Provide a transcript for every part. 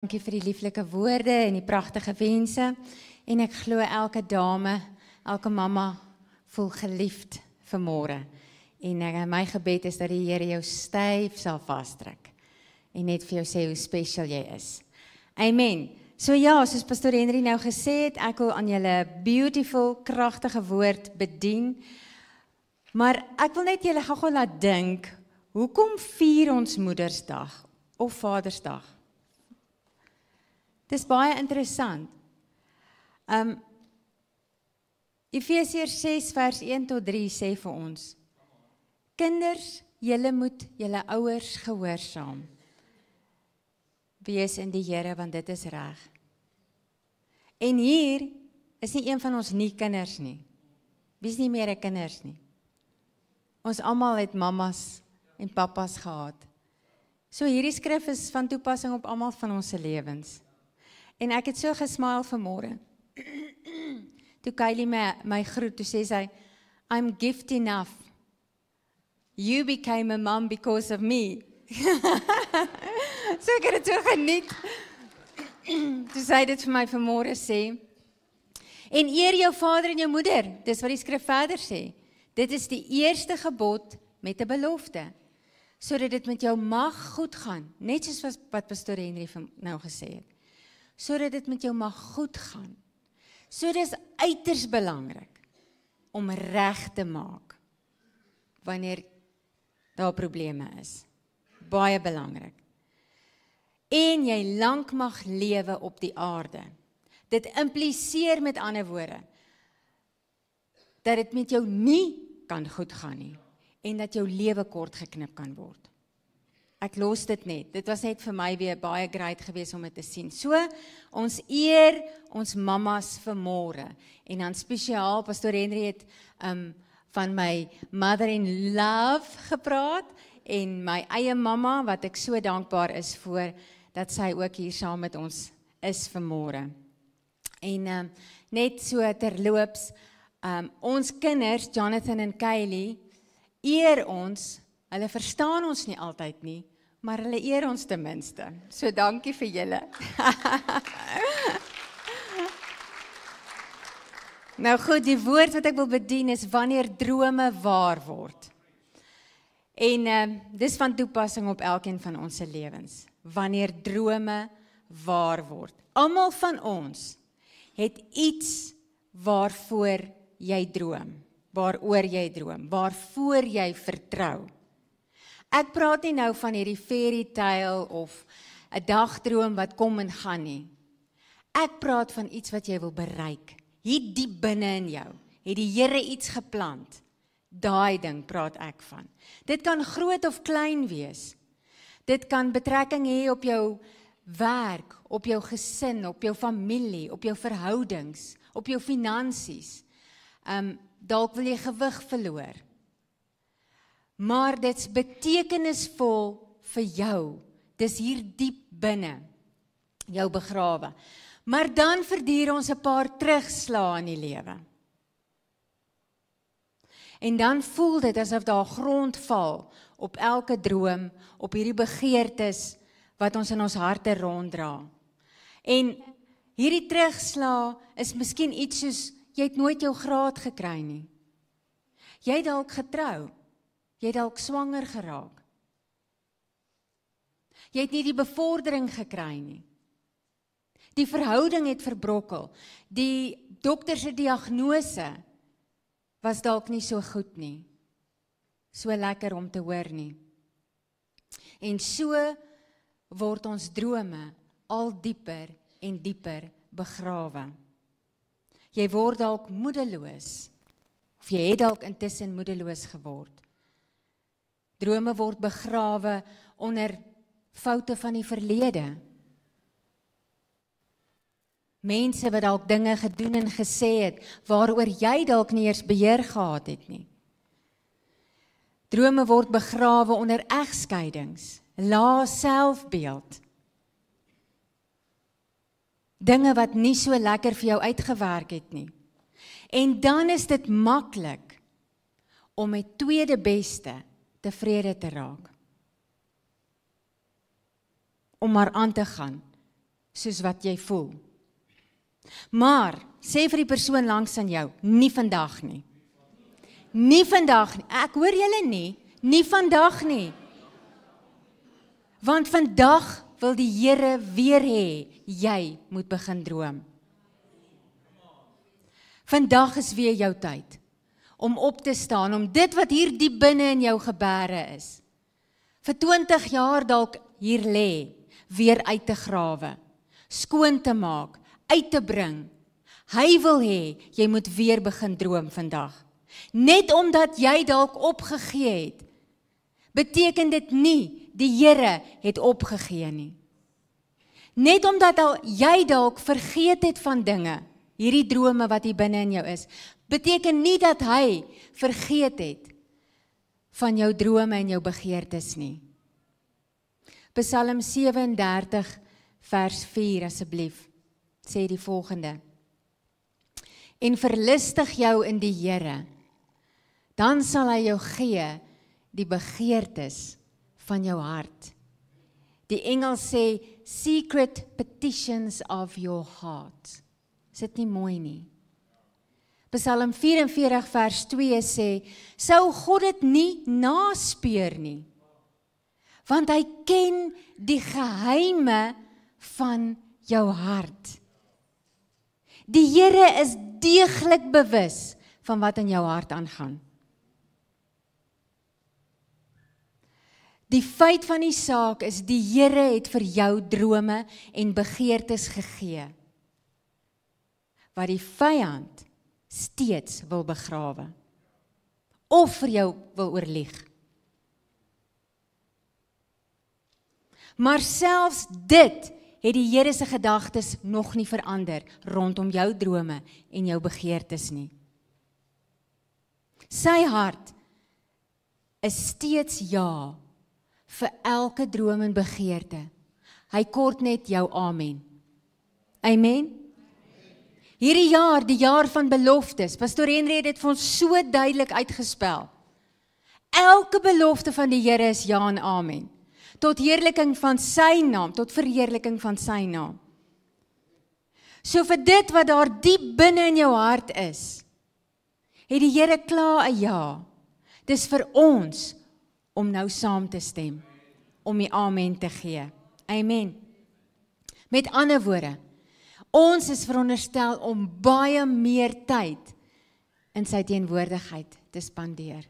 Dankie vir die lieflike woorde en die pragtige wense. En ek glo elke dame, elke mamma voel geliefd vanmôre. En my gebed is dat die Here jou styf sal vasdruk en net vir jou sê hoe special jy is. Amen. So ja, soos Pastor Henry nou gesê het, ek wil aan julle beautiful, kragtige woord bedien. Maar ek wil net julle gou laat dink, hoekom vier ons Moedersdag of Vadersdag? Dit is baie interessant. Efesiërs 6 vers 1 tot 3 sê vir ons, kinders, julle moet julle ouers gehoorsaam wees in die Here, want dit is reg. En hier is nie een van ons nie kinders nie. Wie is nie meer 'n kinders nie? Ons almal het mammas en pappas gehad. So hierdie skrif is van toepassing op almal van ons se lewens. En ek het so gesmile vanmôre. Toe Kylie my groet, toe sê sy, I'm gift enough. You became a mom because of me. So ek het dit so geniet. Toe sy dit vir my vanmôre sê. En eer jou vader en jou moeder, dis wat die skrif verder sê. Dit is die eerste gebod met 'n belofte, sodat dit met jou mag goed gaan, net soos wat Pastor Henry nou gesê het. Sodat dit met jou mag goed gaan. So dis uiters belangrik om reg te maak wanneer daar probleme is. Baie belangrik. En jy lank mag lewe op die aarde. Dit impliseer met ander woorde dat dit met jou nie kan goed gaan nie en dat jou lewe kort geknip kan word. Ek los dit net. Dit was net vir my weer baie great geweest om dit te sien. So, ons eer ons mammas vanmôre. En dan spesiaal, Pastor Henry het van my mother-in-love gepraat en my eie mamma, wat ek so dankbaar is voor, dat sy ook hier saam met ons is vanmôre. En net so terloops, ons kinders, Jonathan en Kylie, eer ons. Hulle verstaan ons nie altyd nie, maar hulle eer ons ten minste. So dankie vir julle. Nou goed, die woord wat ek wil bedien is wanneer drome waar word. En dis van toepassing op elkeen van ons se lewens. Wanneer drome waar word. Almal van ons het iets waarvoor jy droom, waaroor jy droom, waarvoor jy vertrou. Ek praat nie nou van hierdie fairy tale of 'n dagdroom wat kom en gaan nie. Ek praat van iets wat jy wil bereik. Hier diep binne in jou het die Here iets geplant. Daai ding praat ek van. Dit kan groot of klein wees. Dit kan betrekking hê op jou werk, op jou gesin, op jou familie, op jou verhoudings, op jou finansies. Dalk wil jy gewig verloor. Maar dit's betekenisvol vir jou. Dis hier diep binne jou begrawe. Maar dan verduur ons 'n paar terugslae in die lewe. En dan voel dit asof daar grond val op elke droom, op hierdie begeertes wat ons in ons harte ronddra. En hierdie terugslae is miskien iets soos, jy het nooit jou graad gekry nie. Jy het dalk getrou. Jy het dalk swanger geraak. Jy het nie die bevordering gekry nie. Die verhouding het verbrokkel. Die dokter se diagnose was dalk nie so goed nie. So lekker om te hoor nie. En so word ons drome al dieper en dieper begrawe. Jy word dalk moedeloos, of jy het dalk intussen moedeloos geword. Drome word begrawe onder foute van die verlede. Mense wat dalk dinge gedoen en gesê het, waaroor jy dalk nie eers beheer gehad het nie. Drome word begrawe onder egskeidings, lae selfbeeld. Dinge wat nie so lekker vir jou uitgewerk het nie. En dan is dit maklik om met tweede beste tevrede te raak. Om maar aan te gaan soos wat jy voel. Maar, sê vir die persoon langs aan jou, nie vandag nie. Nie vandag nie. Ek hoor julle nie vandag nie. Want vandag wil die Here weer hê, jy moet begin droom. Vandag is weer jou tyd, om op te staan, om dit wat hier diep binne in jou gebere is, vir 20 jaar dalk hier lê, weer uit te grawe, skoon te maak, uit te bring. Hy wil hê, jy moet weer begin droom vandag. Net omdat jy dalk opgegee het, beteken dit nie, die Here het opgegee nie. Net omdat jy dalk vergeet het van dinge, hierdie drome wat hier binne in jou is, beteken nie dat hy vergeet het van jou drome en jou begeertes nie. Psalm 37 vers 4 asseblief, sê die volgende. En verlustig jou in die Here, dan sal hy jou gee die begeertes van jou hart. Die Engels sê, secret petitions of your heart. Is dit nie mooi nie? Psalm 44 vers 2 sê, sou God dit nie naspeur nie, want hy ken die geheime van jou hart. Die Here is deeglik bewus van wat in jou hart aangaan. Die feit van die saak is, die Here het vir jou drome en begeertes gegee, wat die vyand steeds wil begrawe, of vir jou wil oorlieg. Maar selfs dit het die Here se gedagtes nog nie verander rondom jou drome en jou begeertes nie. Sy hart is steeds ja vir elke droom en begeerte. Hy kort net jou amen. Amen. Hierdie jaar, die jaar van beloftes, Pastor Henry het dit vir ons so duidelik uitgespel. Elke belofte van die Here is ja en amen. Tot heerliking van sy naam, tot verheerliking van sy naam. So vir dit wat daar diep binne in jou hart is, het die Here klaar 'n ja. Dis vir ons om nou saam te stem, om die amen te gee. Amen. Met ander woorde, ons is veronderstel om baie meer tyd in sy teenwoordigheid te spandeer.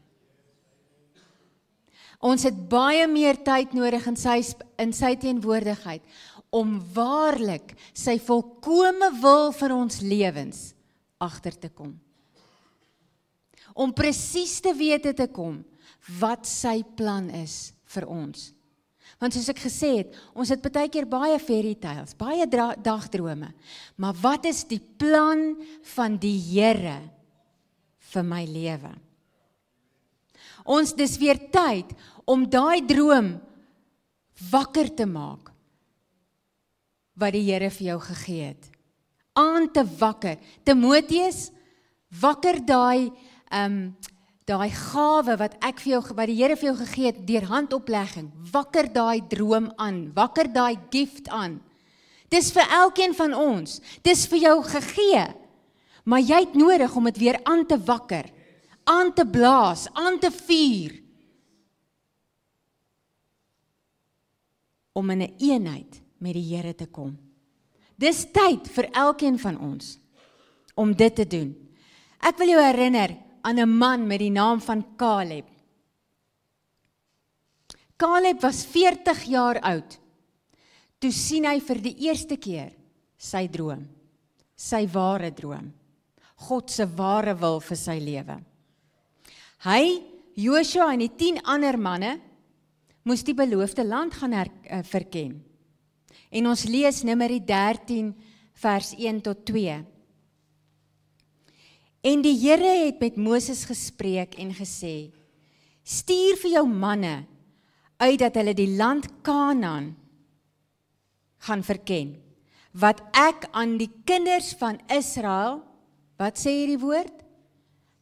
Ons het baie meer tyd nodig in sy teenwoordigheid om waarlik sy volkome wil vir ons lewens agter te kom. Om presies te wete te kom wat sy plan is vir ons. Want soos ek gesê het, ons het baie keer baie fairy tales, baie dagdrome, maar wat is die plan van die Here vir my lewe? Ons dis weer tyd om daai droom wakker te maak, wat die Here vir jou gegee het. Aan te wakker. Timoteus, wakker daai gawe wat die Here vir jou gegee het deur handoplegging. Wakker daai droom aan, wakker daai gift aan. Dis vir elkeen van ons. Dis vir jou gegee. Maar jy het nodig om dit weer aan te wakker, aan te blaas, aan te vuur. Om in 'n eenheid met die Here te kom. Dis tyd vir elkeen van ons om dit te doen. Ek wil jou herinner aan 'n man met die naam van Caleb. Caleb was 40 jaar oud. Toe sien hy vir die eerste keer sy droom, sy ware droom, God se ware wil vir sy lewe. Hy, Joshua en die 10 ander manne moes die beloofde land gaan verken. En ons lees Numeri 13 vers 1 tot 2. En die Here het met Moses gespreek en gesê, stuur vir jou manne uit dat hulle die land Kanaan gaan verken, wat ek aan die kinders van Israel, wat sê hierdie woord?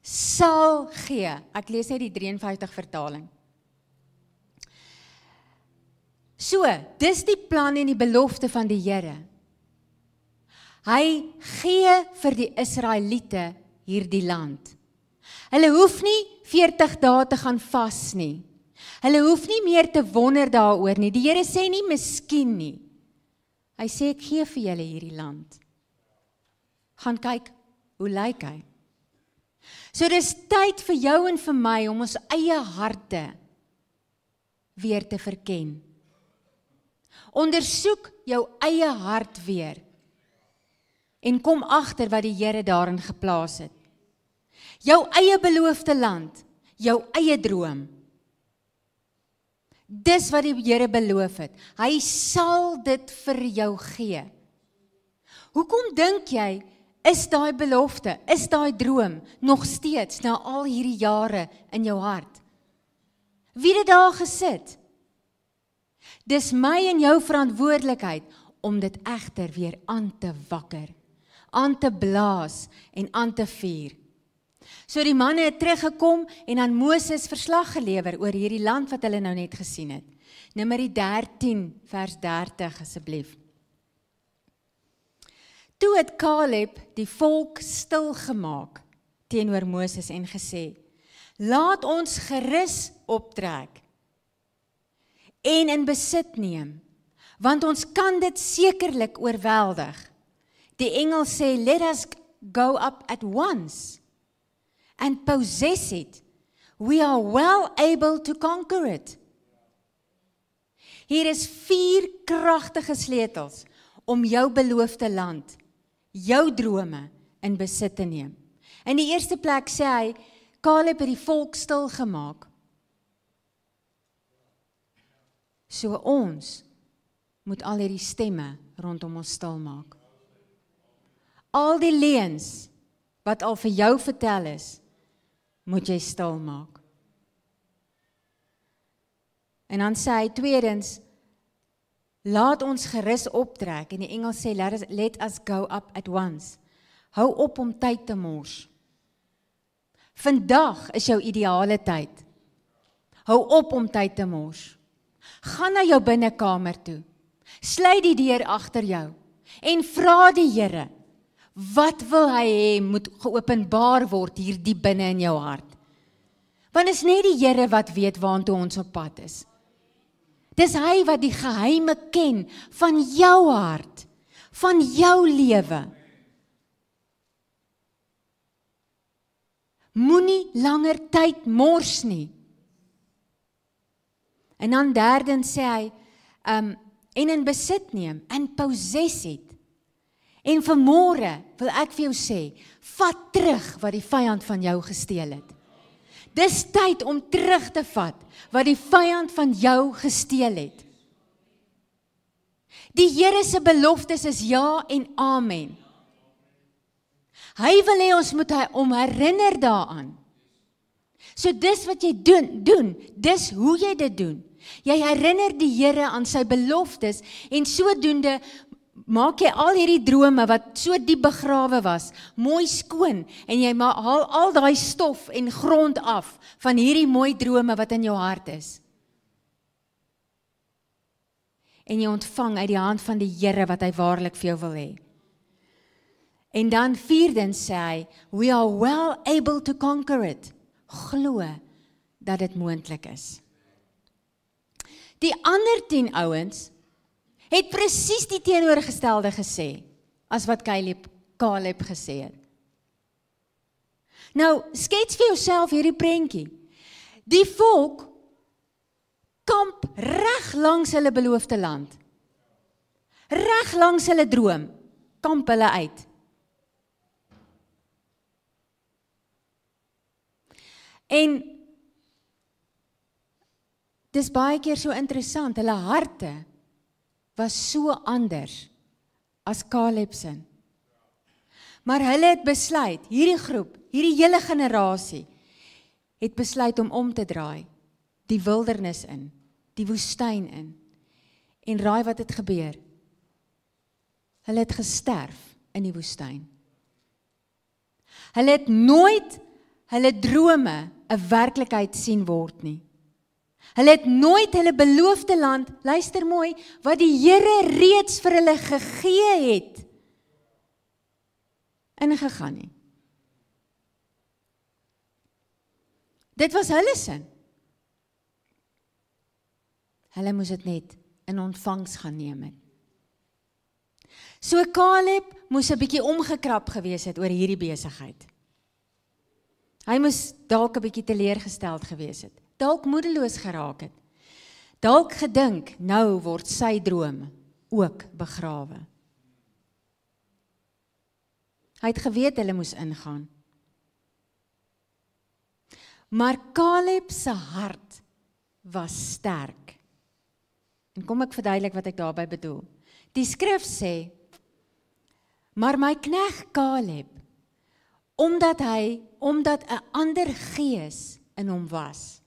Sal gee. Ek lees net die 53 vertaling. So, dis die plan en die belofte van die Here. Hy gee vir die Israeliete hierdie land. Hulle hoef nie 40 dae te gaan vas nie. Hulle hoef nie meer te wonder daaroor nie. Die Here sê nie miskien nie. Hy sê ek gee vir julle hierdie land. Gaan kyk, hoe lyk hy? So dis tyd vir jou en vir my om ons eie harte weer te verken. Ondersoek jou eie hart weer en kom agter wat die Here daarin geplaas het. Jou eie beloofde land, jou eie droom. Dis wat die Here beloof het. Hy sal dit vir jou gee. Hoekom dink jy, is daai belofte, is daai droom nog steeds na al hierdie jare in jou hart? Wie het daar gesit? Dis my en jou verantwoordelikheid om dit egter weer aan te wakker, aan te blaas en aan te vuur. So die manne het teruggekom en aan Moses verslag gelewer oor hierdie land wat hulle nou net gesien het. Numeri 13 vers 30 asseblief. Toe het Caleb die volk stil gemaak teenoor Moses en gesê, laat ons gerus optrek en in besit neem, want ons kan dit sekerlik oorweldig. Die engel sê, let us go up at once and possess it. We are well able to conquer it. Hier is 4 kragtige sleutels om jou beloofde land, jou drome in besit te neem. In die eerste plek sê hy, Caleb het die volk stil gemaak. So ons moet al hierdie stemme rondom ons stil maak. Al die leuns wat al vir jou vertel is, moet jy stil maak. En dan sê hy tweedens, laat ons gerus optrek, en die engel sê, let us go up at once. Hou op om tyd te mors. Vandag is jou ideale tyd. Hou op om tyd te mors. Gaan na jou binnekamer toe, sluit die deur agter jou, en vra die Here, wat wil hy hê moet geopenbaar word hier diep binne in jou hart? Want is net die Here wat weet waantoe ons op pad is. Dis hy wat die geheime ken van jou hart, van jou lewe. Moenie langer tyd mors nie. En dan derdens sê hy, en in besit neem, and possess it. En vanmôre wil ek vir jou sê, vat terug wat die vyand van jou gesteel het. Dis tyd om terug te vat wat die vyand van jou gesteel het. Die Here se beloftes is ja en amen. Hy wil hê ons moet hom herinner daaraan. So dis wat jy doen, dis hoe jy dit doen. Jy herinner die Here aan sy beloftes en sodoende maak jy al hierdie drome wat so diep begrawe was, mooi skoon en jy haal al daai stof en grond af van hierdie mooi drome wat in jou hart is. En jy ontvang uit die hand van die Here wat hy waarlik vir jou wil hê. En dan vierdens sê hy, we are well able to conquer it. Glo dat dit moontlik is. Die ander 10 ouens het presies die teenoorgestelde gesê, as wat Caleb gesê het. Nou, skets vir jouself hierdie prentjie. Die volk kamp reg langs hulle beloofde land. Reg langs hulle droom, kamp hulle uit. En dis baie keer so interessant, hulle harte was so anders as Caleb se. Maar hulle het besluit, hierdie groep, hierdie hele generasie, het besluit om te draai, die wildernis in, die woestyn in. En raai wat het gebeur? Hulle het gesterf in die woestyn. Hulle het nooit hulle drome 'n werklikheid sien word nie. Hulle het nooit hulle beloofde land, luister mooi, wat die Here reeds vir hulle gegee het, ingegaan nie. Dit was hulle sin. Hulle moes dit net in ontvangs gaan neem het. So Caleb moes 'n bietjie omgekrap gewees het oor hierdie besigheid. Hy moes dalk 'n bietjie teleurgesteld gewees het. Dalk moedeloos geraak het. Dalk gedink, nou word sy droom ook begrawe. Hy het geweet hulle moes ingaan. Maar Caleb se hart was sterk. En kom ek verduidelik wat ek daarby bedoel. Die skrif sê, maar my knegt Caleb, omdat 'n ander gees in hom was,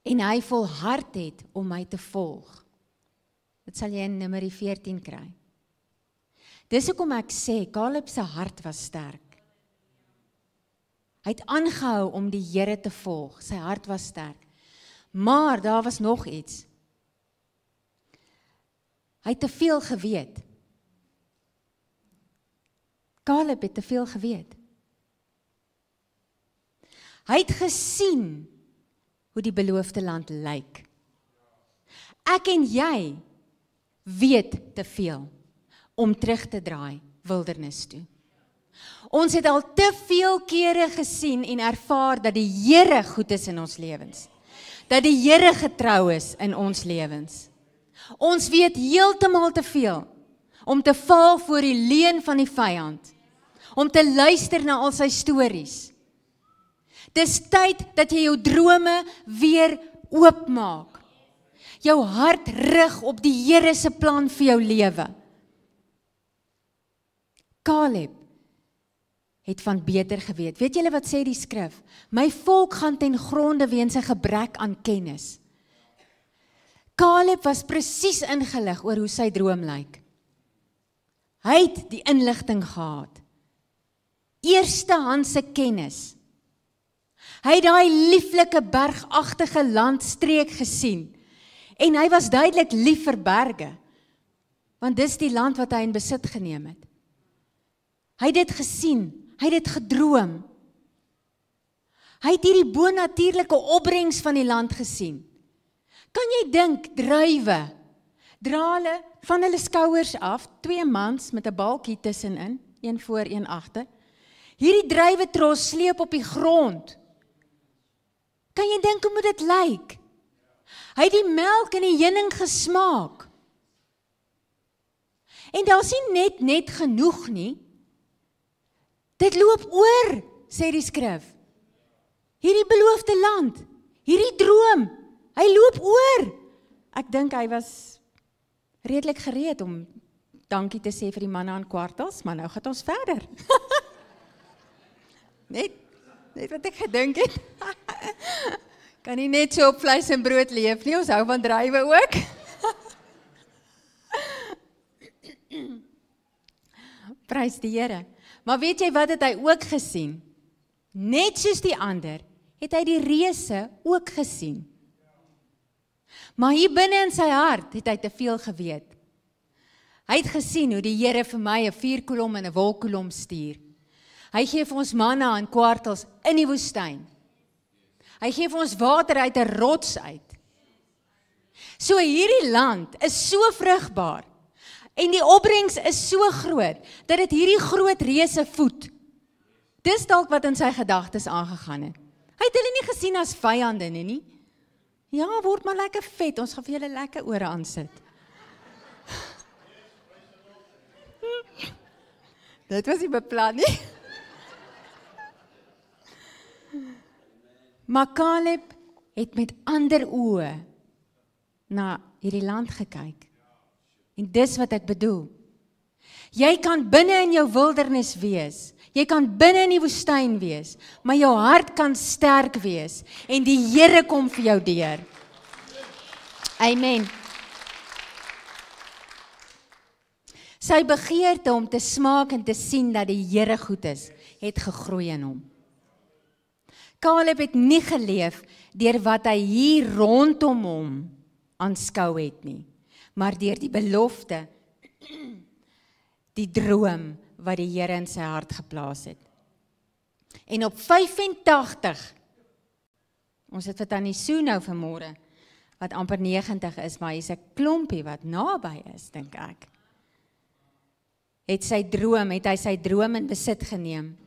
en hy volhard het om my te volg. Dit sal jy in Numeri 14 kry. Dis hoekom ek sê, Caleb se hart was sterk. Hy het aangehou om die Here te volg, sy hart was sterk. Maar daar was nog iets. Hy het te veel geweet. Caleb het te veel geweet. Hy het gesien hoe die beloofde land lyk. Ek en jy weet te veel om terug te draai wildernis toe. Ons het al te veel kere gesien en ervaar dat die Here goed is in ons lewens. Dat die Here getrou is in ons lewens. Ons weet heeltemal te veel om te val voor die leuen van die vyand. Om te luister na al sy stories. Dis tyd dat jy jou drome weer oopmaak. Jou hart rig op die Here se plan vir jou lewe. Caleb het van beter geweet. Weet julle wat sê die skrif? My volk gaan ten gronde weens 'n gebrek aan kennis. Caleb was presies ingelig oor hoe sy droom lyk. Hy het die inligting gehad. Eerstehandse kennis. Hy het daai lieflike bergagtige landstreek gesien. En hy was duidelik lief vir berge. Want dis die land wat hy in besit geneem het. Hy het dit gesien. Hy het dit gedroom. Hy het hierdie bonatuurlike opbrengs van die land gesien. Kan jy dink, druiwe, dra hulle van hulle skouers af, 2 mans met 'n balkie tussenin, een voor, een agter. Hierdie druiwetros sleep op die grond. Kan jy dink hoe moet dit lyk? Hy het die melk en die heuning gesmaak. En daar's nie net genoeg nie. Dit loop oor, sê die skrif. Hierdie beloofde land, hierdie droom, hy loop oor. Ek dink hy was redelik gereed om dankie te sê vir die manne aan kwartels, maar nou gaan ons verder. net wat ek gedink het. Kan nie net so op vleis en brood leef nie, ons hou van druiwe ook. Prys die Here. Maar weet jy wat het hy ook gesien? Net soos die ander, het hy die reëse ook gesien. Maar hier binne in sy hart het hy te veel geweet. Hy het gesien hoe die Here vir my 'n vuurkolom en 'n wolkkolom stuur. Hy gee vir ons manna en kwartels in die woestyn. Hy gee vir ons water uit 'n rots uit. So hierdie land is so vrugbaar. En die opbrengs is so groot, dat dit hierdie groot reëse voed. Dis dalk wat in sy gedagtes aangegaan het. Hy het hulle nie gesien as vyande nie. Ja, word maar lekker vet, ons gaan vir julle lekker ore aansit. Dit was nie beplan nie. Maar Caleb het met ander oë na hierdie land gekyk. En dis wat ek bedoel. Jy kan binne in jou wildernis wees. Jy kan binne in die woestyn wees. Maar jou hart kan sterk wees. En die Here kom vir jou deur. Amen. Sy begeerte om te smaak en te sien dat die Here goed is, het gegroei in hom. Caleb het nie geleef deur wat hy hier rondom hom aanskou het nie, maar deur die belofte, die droom wat die Here in sy hart geplaas het. En op 85, ons het vir Tannie Sue nou vanmôre, wat amper 90 is, maar hy's 'n klompie wat naby is, dink ek. Het hy sy droom in besit geneem,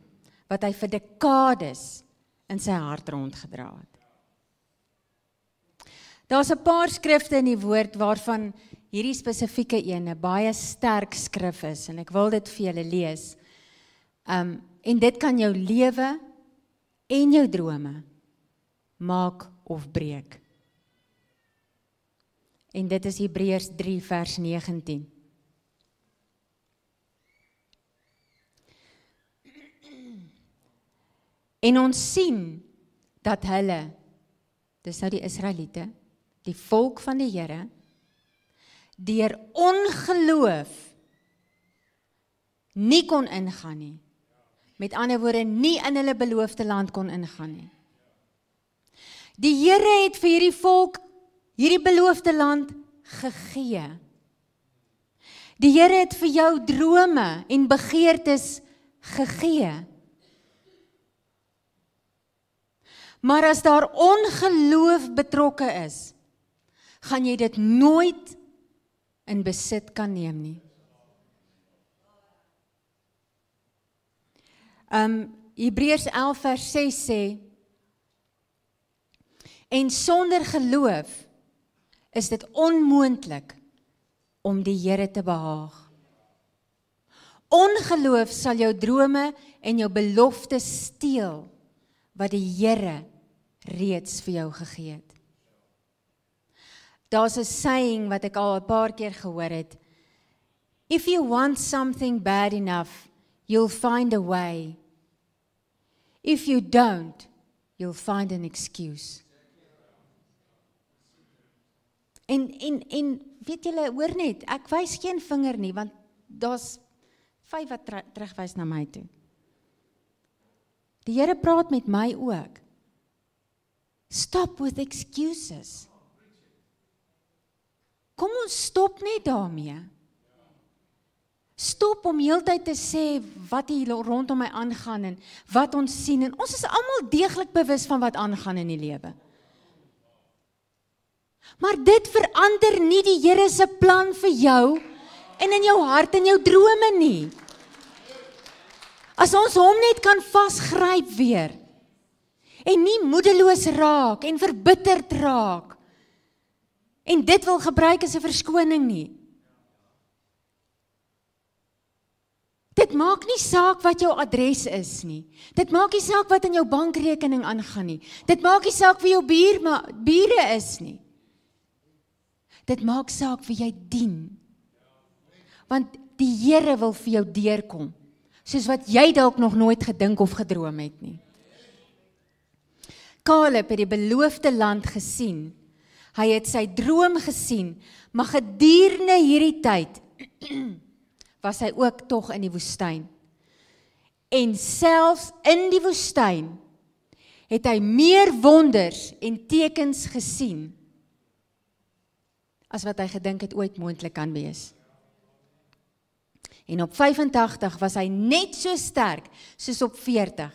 wat hy vir dekades in sy hart rondgedra het. Daar's 'n paar skrifte in die woord waarvan hierdie spesifieke ene baie sterk skrif is, en ek wil dit vir julle lees. En dit kan jou lewe en jou drome maak of breek. En dit is Hebreërs 3 vers 19. En ons sien dat hulle, dis nou die Israeliete, die volk van die Here, deur ongeloof nie kon ingaan nie. Met ander woorde, nie in hulle beloofde land kon ingaan nie. Die Here het vir hierdie volk hierdie beloofde land gegee. Die Here het vir jou drome en begeertes gegee. Maar as daar ongeloof betrokke is, gaan jy dit nooit in besit kan neem nie. Hebreërs 11 vers 6 sê, en sonder geloof is dit onmoontlik om die Here te behaag. Ongeloof sal jou drome en jou beloftes steel, wat die Here reeds vir jou gegee het. Daar's 'n saying wat ek al 'n paar keer gehoor het. If you want something bad enough, you'll find a way. If you don't, you'll find an excuse. En weet julle, hoor net, ek wys geen vinger nie, want daar's 5 wat terugwys na my toe. Die Here praat met my ook. Stop with excuses. Kom ons stop net daarmee. Stop om heeltyd te sê wat hier rondom my aangaan en wat ons sien. En ons is almal deeglik bewus van wat aangaan in die lewe. Maar dit verander nie die Here se plan vir jou en in jou hart en jou drome nie. As ons hom net kan vasgryp weer en nie moedeloos raak en verbitterd raak en dit wil gebruik as 'n verskoning nie. Dit maak nie saak wat jou adres is nie. Dit maak nie saak wat in jou bankrekening aangaan nie. Dit maak nie saak wie jou bure is nie. Dit maak saak wie jy dien. Want die Here wil vir jou deurkom, soos wat jy dalk nog nooit gedink of gedroom het nie. Caleb het die beloofde land gesien. Hy het sy droom gesien, maar gedurende hierdie tyd was hy ook tog in die woestyn. En selfs in die woestyn het hy meer wonders en tekens gesien as wat hy gedink het ooit moontlik kan wees. En op 85 was hy net so sterk soos op 40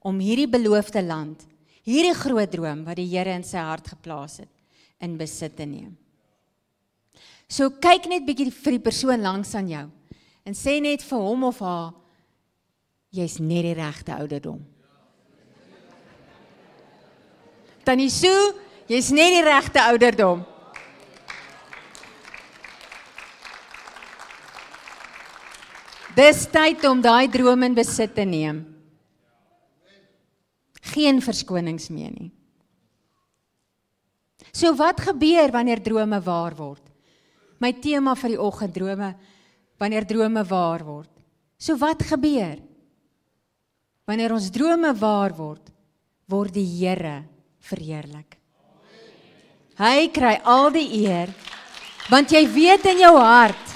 om hierdie beloofde land, hierdie groot droom wat die Here in sy hart geplaas het, in besit te neem. So kyk net bietjie vir die persoon langs aan jou en sê net vir hom of haar, jy's net die regte ouderdom. Tannie Sue, jy's net die regte ouderdom. Dis tyd om daai droom in besit te neem. Geen verskonings meer nie. So wat gebeur wanneer drome waar word? My tema vir die oggend, drome, wanneer drome waar word. So wat gebeur? Wanneer ons drome waar word, word die Here verheerlik. Hy kry al die eer, want jy weet in jou hart,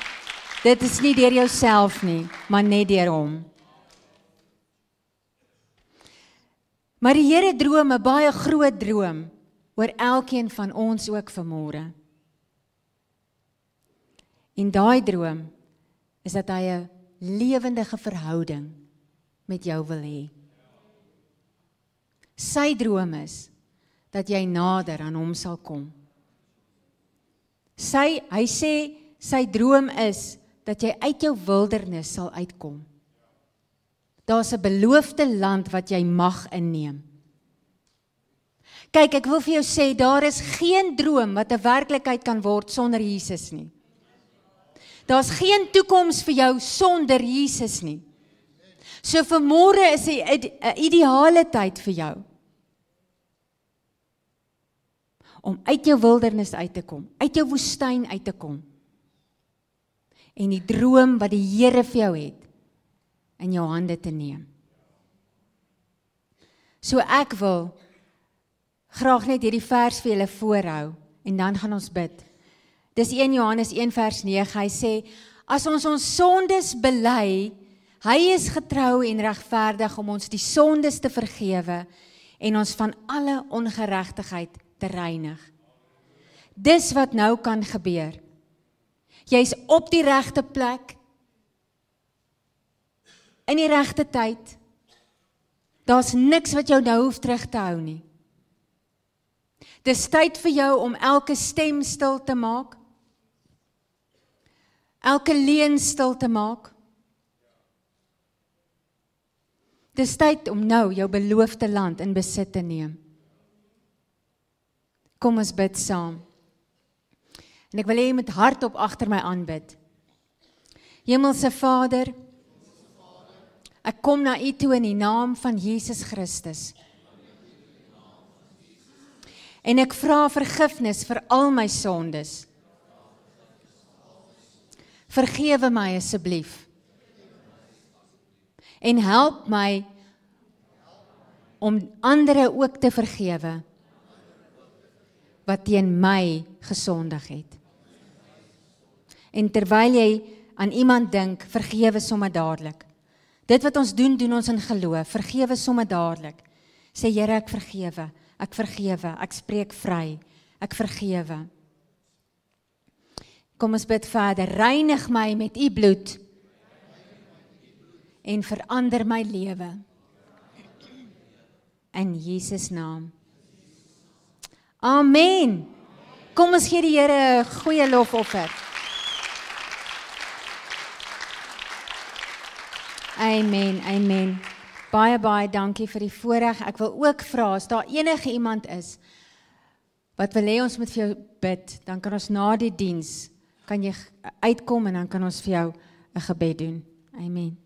dit is nie deur jouself nie, maar net deur hom. Maar die Here droom 'n baie groot droom oor elkeen van ons ook vanmôre. En daai droom is dat hy 'n lewendige verhouding met jou wil hê. Sy droom is dat jy nader aan hom sal kom. Hy sê, sy droom is dat jy uit jou wildernis sal uitkom. Daar's 'n beloofde land wat jy mag inneem. Kyk, ek wil vir jou sê, daar is geen droom wat 'n werklikheid kan word sonder Jesus nie. Daar's geen toekoms vir jou sonder Jesus nie. So vanmôre is 'n ideale tyd vir jou om uit jou wildernis uit te kom, uit jou woestyn uit te kom, en die droom wat die Here vir jou het, in jou hande te neem. So ek wil graag net hierdie vers vir julle voorhou, en dan gaan ons bid. Dis 1 Johannes 1 vers 9, hy sê, as ons sondes bely, hy is getrou en regverdig om ons die sondes te vergewe, en ons van alle ongeregtigheid te reinig. Dis wat nou kan gebeur. Jy's op die regte plek, in die regte tyd. Daar's niks wat jou nou hoef terug te hou nie. Dis tyd vir jou om elke stem stil te maak, elke leuen stil te maak. Dis tyd om nou jou beloofde land in besit te neem. Kom ons bid saam. En ek wil hê jy moet hardop agter my aanbid. Hemelse Vader, ek kom na U toe in die naam van Jesus Christus. En ek vra vergifnis vir al my sondes. Vergewe my asseblief. En help my om ander ook te vergewe wat teen my gesondig het. En terwyl jy aan iemand dink, vergewe sommer dadelik. Dit wat ons doen, doen ons in geloof. Vergewe sommer dadelik. Sê Here, ek vergewe, ek spreek vry, ek vergewe. Kom ons bid verder, reinig my met U bloed en verander my lewe. In Jesus naam. Amen. Kom ons gee die Here 'n goeie lofoffer. Amen, amen. Baie dankie vir die voorreg. Ek wil ook vra, as daar enige iemand is wat wil hê ons moet vir jou bid, dan kan ons na die diens, kan jy uitkom en dan kan ons vir jou 'n gebed doen. Amen.